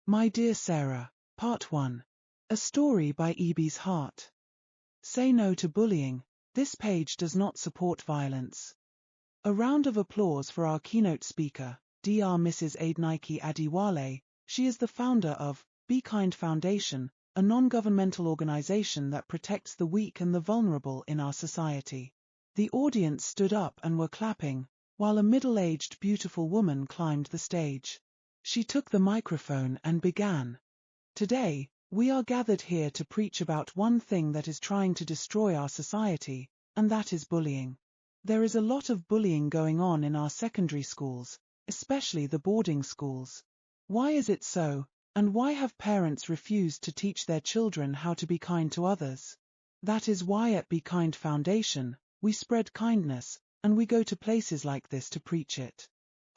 My Dear Sarah, Part 1. A story by E.B.'s Heart. Say no to bullying. This page does not support violence. A round of applause for our keynote speaker, Dr. Mrs. Adenike Adiwale. She is the founder of Be Kind Foundation, a non-governmental organization that protects the weak and the vulnerable in our society. The audience stood up and were clapping, while a middle-aged beautiful woman climbed the stage. She took the microphone and began. Today, we are gathered here to preach about one thing that is trying to destroy our society, and that is bullying. There is a lot of bullying going on in our secondary schools, especially the boarding schools. Why is it so, and why have parents refused to teach their children how to be kind to others? That is why at Be Kind Foundation, we spread kindness, and we go to places like this to preach it.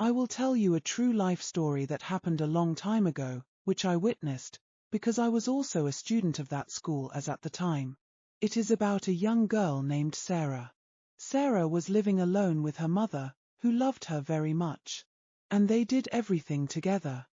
I will tell you a true life story that happened a long time ago, which I witnessed, because I was also a student of that school as at the time. It is about a young girl named Sarah. Sarah was living alone with her mother, who loved her very much. And they did everything together.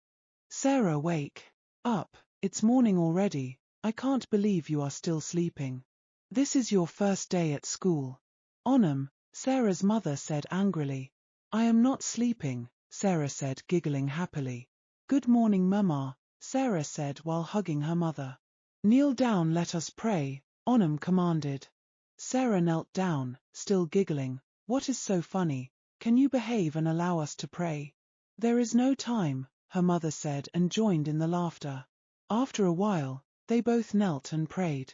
Sarah, wake up, it's morning already, I can't believe you are still sleeping. This is your first day at school. Onam, Sarah's mother said angrily. I am not sleeping, Sarah said, giggling happily. Good morning, Mama, Sarah said while hugging her mother. Kneel down, let us pray, Onam commanded. Sarah knelt down, still giggling. What is so funny? Can you behave and allow us to pray? There is no time, her mother said and joined in the laughter. After a while, they both knelt and prayed.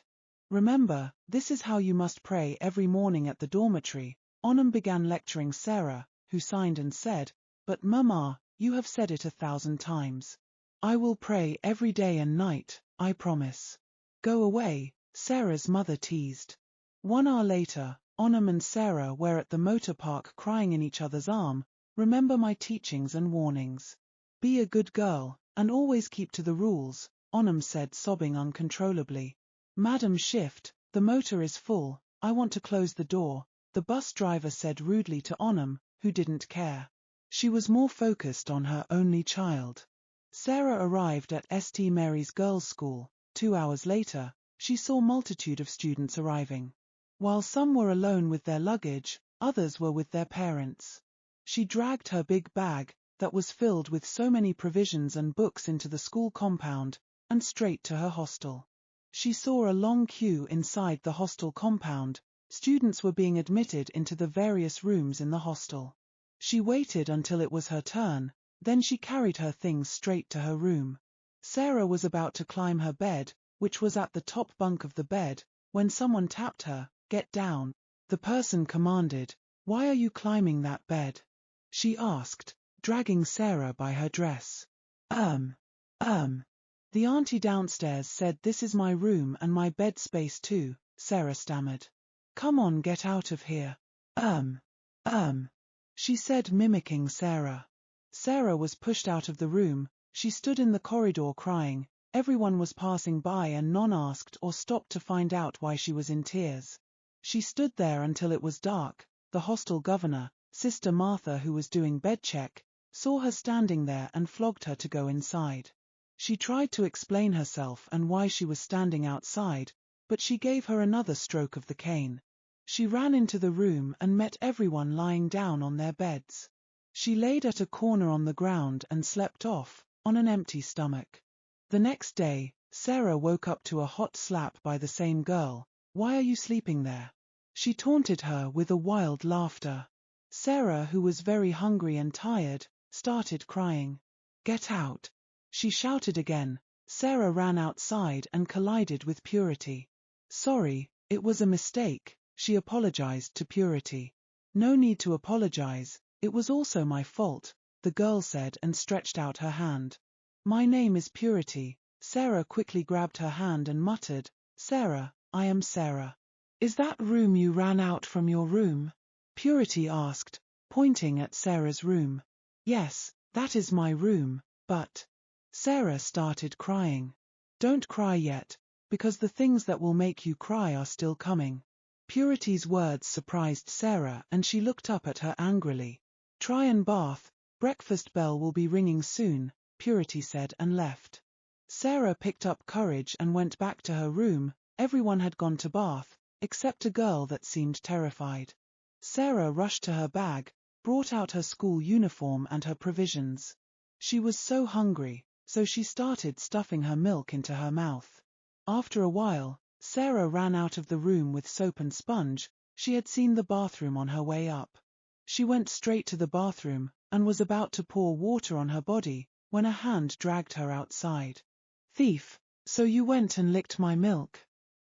Remember, this is how you must pray every morning at the dormitory, Onam began lecturing Sarah, who signed and said, But Mama, you have said it 1,000 times. I will pray every day and night, I promise. Go away, Sarah's mother teased. 1 hour later, Onam and Sarah were at the motor park crying in each other's arm. Remember my teachings and warnings. Be a good girl, and always keep to the rules, Onam said, sobbing uncontrollably. Madam Shift, the motor is full, I want to close the door, the bus driver said rudely to Onam, who didn't care. She was more focused on her only child. Sarah arrived at St. Mary's Girls' School. 2 hours later, she saw a multitude of students arriving. While some were alone with their luggage, others were with their parents. She dragged her big bag, that was filled with so many provisions and books, into the school compound, and straight to her hostel. She saw a long queue inside the hostel compound. Students were being admitted into the various rooms in the hostel. She waited until it was her turn, then she carried her things straight to her room. Sarah was about to climb her bed, which was at the top bunk of the bed, when someone tapped her. Get down, the person commanded. Why are you climbing that bed? She asked, dragging Sarah by her dress. The auntie downstairs said this is my room and my bed space too, Sarah stammered. Come on, get out of here. She said, mimicking Sarah. Sarah was pushed out of the room. She stood in the corridor crying. Everyone was passing by and none asked or stopped to find out why she was in tears. She stood there until it was dark. The hostel governor, Sister Martha, who was doing bed check, saw her standing there and flogged her to go inside. She tried to explain herself and why she was standing outside, but she gave her another stroke of the cane. She ran into the room and met everyone lying down on their beds. She laid at a corner on the ground and slept off, on an empty stomach. The next day, Sarah woke up to a hot slap by the same girl. Why are you sleeping there? She taunted her with a wild laughter. Sarah, who was very hungry and tired, started crying. Get out! She shouted again. Sarah ran outside and collided with Purity. Sorry, it was a mistake, she apologized to Purity. No need to apologize, it was also my fault, the girl said and stretched out her hand. My name is Purity. Sarah quickly grabbed her hand and muttered, Sarah, I am Sarah. Is that room you ran out from your room? Purity asked, pointing at Sarah's room. Yes, that is my room, but... Sarah started crying. Don't cry yet, because the things that will make you cry are still coming. Purity's words surprised Sarah and she looked up at her angrily. Try and bath, breakfast bell will be ringing soon, Purity said and left. Sarah picked up courage and went back to her room. Everyone had gone to bath, except a girl that seemed terrified. Sarah rushed to her bag, brought out her school uniform and her provisions. She was so hungry, so she started stuffing her milk into her mouth. After a while, Sarah ran out of the room with soap and sponge. She had seen the bathroom on her way up. She went straight to the bathroom, and was about to pour water on her body, when a hand dragged her outside. "Thief, so you went and licked my milk,"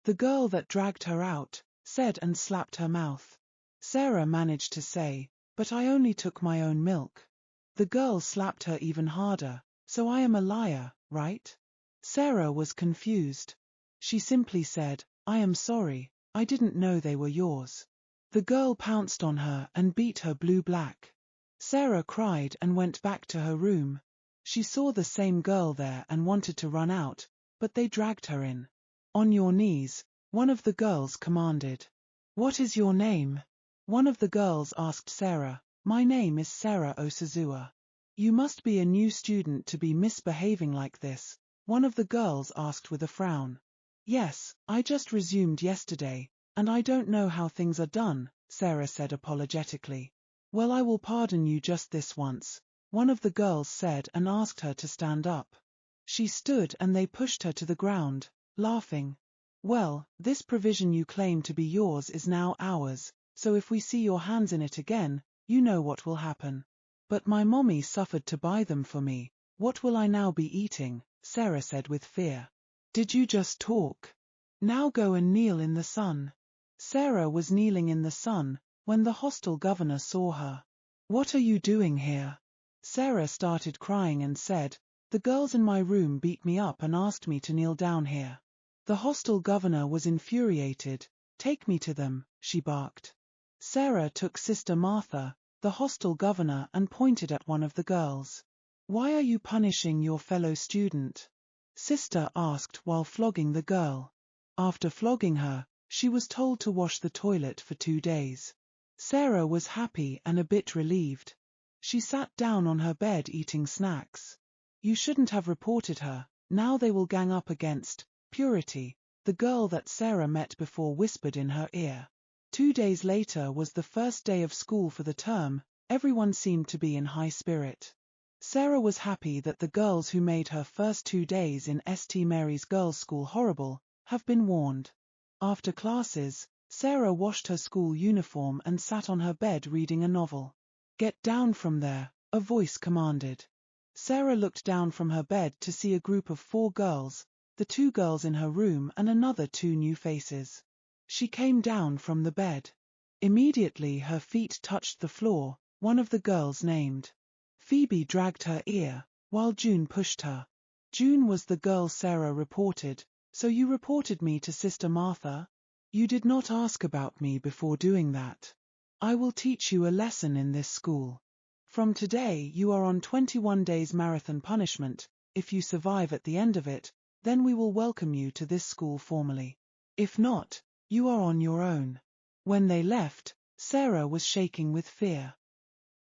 the girl that dragged her out said, and slapped her mouth. Sarah managed to say, "But I only took my own milk." The girl slapped her even harder. "So I am a liar, right?" Sarah was confused. She simply said, "I am sorry, I didn't know they were yours." The girl pounced on her and beat her blue-black. Sarah cried and went back to her room. She saw the same girl there and wanted to run out, but they dragged her in. "On your knees," one of the girls commanded. "What is your name?" one of the girls asked Sarah. "My name is Sarah Osazua." "You must be a new student to be misbehaving like this," one of the girls asked with a frown. "Yes, I just resumed yesterday, and I don't know how things are done," Sarah said apologetically. "Well, I will pardon you just this once," one of the girls said, and asked her to stand up. She stood and they pushed her to the ground, laughing. "Well, this provision you claim to be yours is now ours, so if we see your hands in it again, you know what will happen." "But my mommy suffered to buy them for me, what will I now be eating?" Sarah said with fear. "Did you just talk? Now go and kneel in the sun." Sarah was kneeling in the sun when the hostel governor saw her. "What are you doing here?" Sarah started crying and said, "The girls in my room beat me up and asked me to kneel down here." The hostel governor was infuriated. "Take me to them," she barked. Sarah took Sister Martha, the hostel governor, and pointed at one of the girls. "Why are you punishing your fellow student?" Sister asked while flogging the girl. After flogging her, she was told to wash the toilet for 2 days. Sarah was happy and a bit relieved. She sat down on her bed eating snacks. "You shouldn't have reported her, now they will gang up against Purity," the girl that Sarah met before whispered in her ear. 2 days later was the first day of school for the term. Everyone seemed to be in high spirit. Sarah was happy that the girls who made her first 2 days in St. Mary's Girls' School horrible have been warned. After classes, Sarah washed her school uniform and sat on her bed reading a novel. "Get down from there," a voice commanded. Sarah looked down from her bed to see a group of 4 girls, the 2 girls in her room and another 2 new faces. She came down from the bed. Immediately her feet touched the floor. One of the girls named Phoebe dragged her ear, while June pushed her. June was the girl Sarah reported. "So you reported me to Sister Martha? You did not ask about me before doing that. I will teach you a lesson in this school. From today you are on 21 days marathon punishment. If you survive at the end of it, then we will welcome you to this school formally. If not, you are on your own." When they left, Sarah was shaking with fear.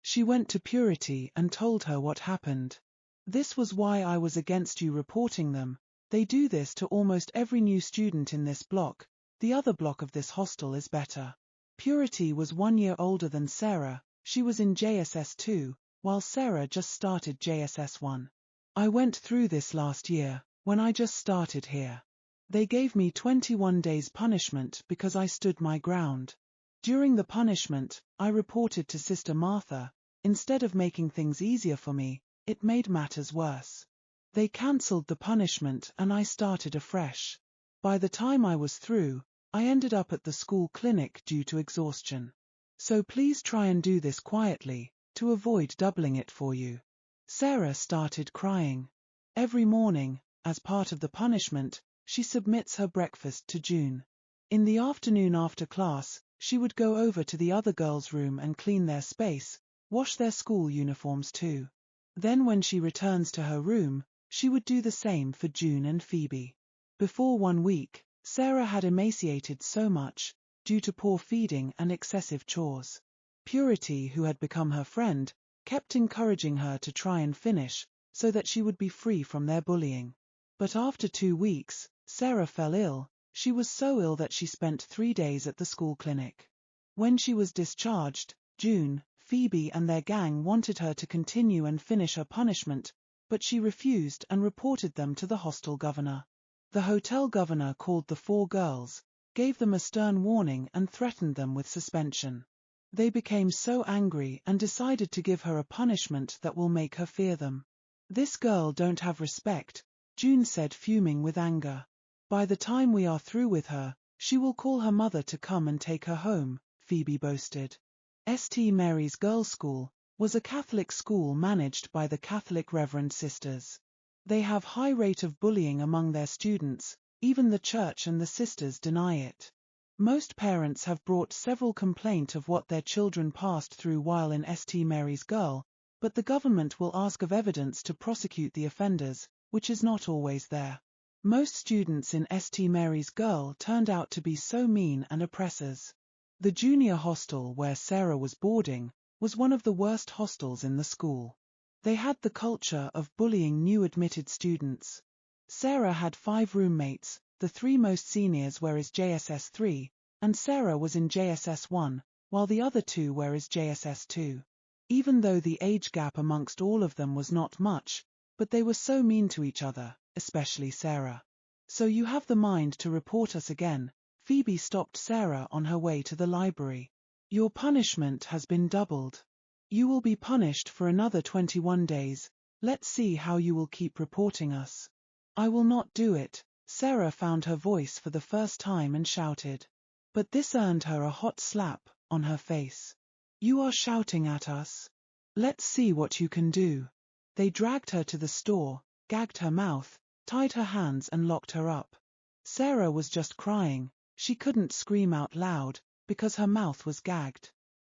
She went to Purity and told her what happened. "This was why I was against you reporting them. They do this to almost every new student in this block. The other block of this hostel is better." Purity was 1 year older than Sarah. She was in JSS 2, while Sarah just started JSS 1. "I went through this last year, when I just started here. They gave me 21 days punishment because I stood my ground. During the punishment, I reported to Sister Martha. Instead of making things easier for me, it made matters worse. They cancelled the punishment and I started afresh. By the time I was through, I ended up at the school clinic due to exhaustion. So please try and do this quietly, to avoid doubling it for you." Sarah started crying. Every morning, as part of the punishment, she submits her breakfast to June. In the afternoon after class, she would go over to the other girls' room and clean their space, wash their school uniforms too. Then when she returns to her room, she would do the same for June and Phoebe. Before 1 week, Sarah had emaciated so much, due to poor feeding and excessive chores. Purity, who had become her friend, kept encouraging her to try and finish, so that she would be free from their bullying. But after 2 weeks, Sarah fell ill. She was so ill that she spent 3 days at the school clinic. When she was discharged, June, Phoebe and their gang wanted her to continue and finish her punishment, but she refused and reported them to the hostel governor. The hotel governor called the 4 girls, gave them a stern warning and threatened them with suspension. They became so angry and decided to give her a punishment that will make her fear them. "This girl don't have respect," June said, fuming with anger. "By the time we are through with her, she will call her mother to come and take her home," Phoebe boasted. St. Mary's Girls' School was a Catholic school managed by the Catholic Reverend Sisters. They have high rate of bullying among their students, even the church and the sisters deny it. Most parents have brought several complaints of what their children passed through while in St. Mary's Girl, but the government will ask of evidence to prosecute the offenders, which is not always there. Most students in St. Mary's Girl turned out to be so mean and oppressors. The junior hostel where Sarah was boarding was one of the worst hostels in the school. They had the culture of bullying new admitted students. Sarah had 5 roommates, the 3 most seniors were as JSS 3, and Sarah was in JSS 1, while the other 2 were as JSS 2. Even though the age gap amongst all of them was not much, but they were so mean to each other, especially Sarah. "So you have the mind to report us again?" Phoebe stopped Sarah on her way to the library. "Your punishment has been doubled. You will be punished for another 21 days. Let's see how you will keep reporting us." "I will not do it," Sarah found her voice for the first time and shouted. But this earned her a hot slap on her face. "You are shouting at us? Let's see what you can do." They dragged her to the store, gagged her mouth, tied her hands and locked her up. Sarah was just crying. She couldn't scream out loud, because her mouth was gagged.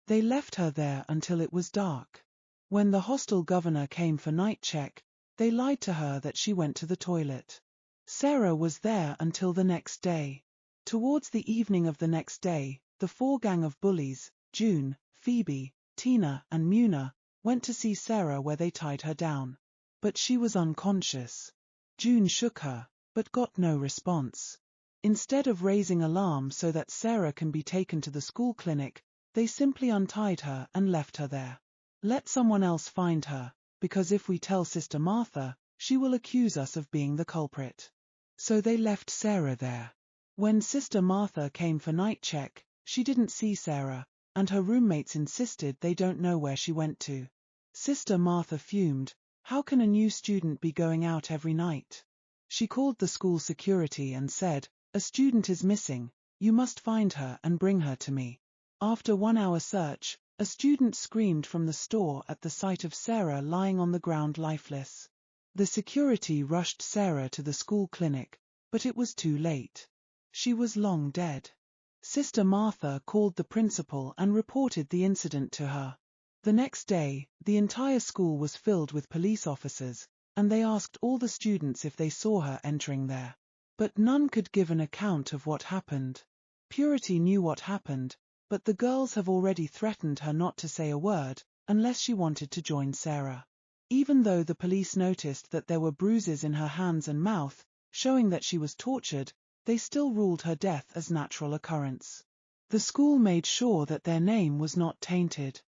They left her there until it was dark. When the hostel governor came for night check, they lied to her that she went to the toilet. Sarah was there until the next day. Towards the evening of the next day, the 4 gang of bullies, June, Phoebe, Tina and Muna, went to see Sarah where they tied her down. But she was unconscious. June shook her, but got no response. Instead of raising alarm so that Sarah can be taken to the school clinic, they simply untied her and left her there. "Let someone else find her, because if we tell Sister Martha, she will accuse us of being the culprit." So they left Sarah there. When Sister Martha came for night check, she didn't see Sarah, and her roommates insisted they don't know where she went to. Sister Martha fumed. How can a new student be going out every night? She called the school security and said, "A student is missing. You must find her and bring her to me." After 1-hour search, a student screamed from the store at the sight of Sarah lying on the ground lifeless. The security rushed Sarah to the school clinic, but it was too late. She was long dead. Sister Martha called the principal and reported the incident to her. The next day, the entire school was filled with police officers, and they asked all the students if they saw her entering there. But none could give an account of what happened. Purity knew what happened, but the girls have already threatened her not to say a word, unless she wanted to join Sarah. Even though the police noticed that there were bruises in her hands and mouth, showing that she was tortured, they still ruled her death as natural occurrence. The school made sure that their name was not tainted.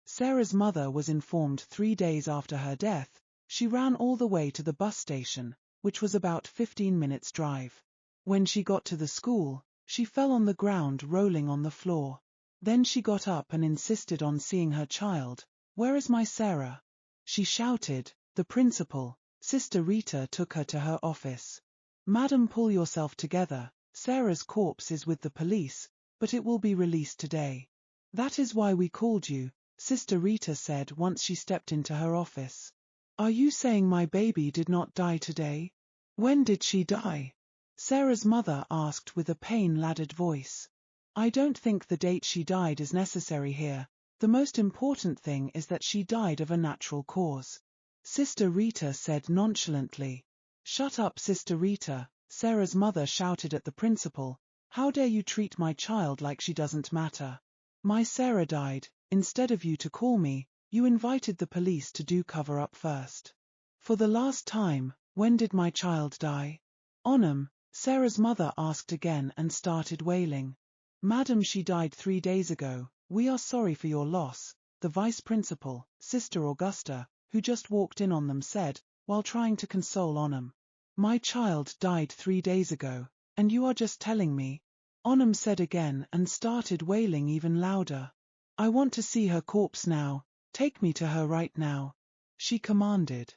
Sarah's mother was informed 3 days after her death. She ran all the way to the bus station, which was about 15 minutes' drive. When she got to the school, she fell on the ground rolling on the floor. Then she got up and insisted on seeing her child. "Where is my Sarah?" she shouted. The principal, Sister Rita, took her to her office. "Madam, pull yourself together. Sarah's corpse is with the police, but it will be released today." "That is why we called you," Sister Rita said once she stepped into her office. "Are you saying my baby did not die today? When did she die?" Sarah's mother asked with a pain-laden voice. "I don't think the date she died is necessary here. The most important thing is that she died of a natural cause," Sister Rita said nonchalantly. "Shut up, Sister Rita," Sarah's mother shouted at the principal. "How dare you treat my child like she doesn't matter? My Sarah died. Instead of you to call me, you invited the police to do cover-up first. For the last time, When did my child die? Onam, Sarah's mother asked again and started wailing. Madam, she died 3 days ago. We are sorry for your loss, the vice principal, Sister Augusta, who just walked in on them, said, while trying to console Onam. My child died 3 days ago, and you are just telling me? Onam said again and started wailing even louder. I want to see her corpse now. Take me to her right now, she commanded.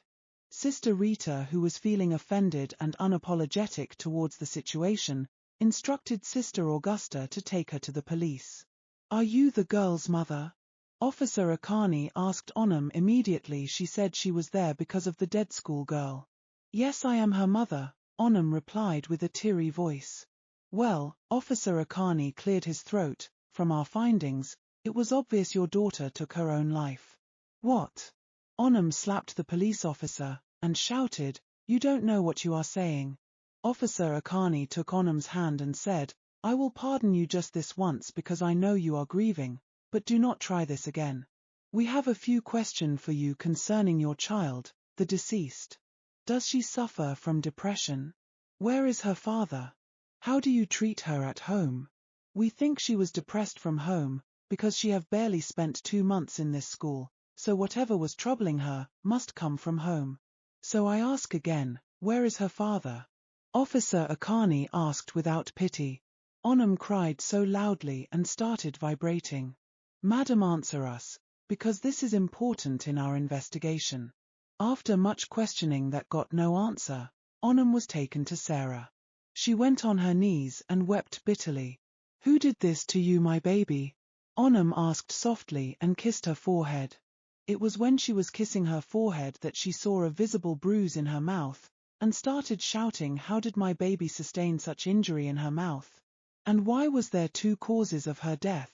Sister Rita, who was feeling offended and unapologetic towards the situation, instructed Sister Augusta to take her to the police. Are you the girl's mother? Officer Akani asked Onam immediately. She said she was there because of the dead schoolgirl. Yes, I am her mother, Onam replied with a teary voice. Well, Officer Akani cleared his throat. From our findings, it was obvious your daughter took her own life. What? Onam slapped the police officer and shouted, You don't know what you are saying. Officer Akani took Onam's hand and said, I will pardon you just this once because I know you are grieving, but do not try this again. We have a few questions for you concerning your child, the deceased. Does she suffer from depression? Where is her father? How do you treat her at home? We think she was depressed from home, because she have barely spent 2 months in this school, so whatever was troubling her must come from home. So I ask again, where is her father? Officer Akani asked without pity. Onam cried so loudly and started vibrating. Madam, answer us, because this is important in our investigation. After much questioning that got no answer, Onam was taken to Sarah. She went on her knees and wept bitterly. Who did this to you, my baby? Onam asked softly and kissed her forehead. It was when she was kissing her forehead that she saw a visible bruise in her mouth, and started shouting, how did my baby sustain such injury in her mouth? And why was there 2 causes of her death?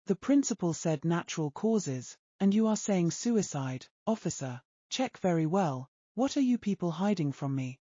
The principal said natural causes, and you are saying suicide. Officer, check very well. What are you people hiding from me?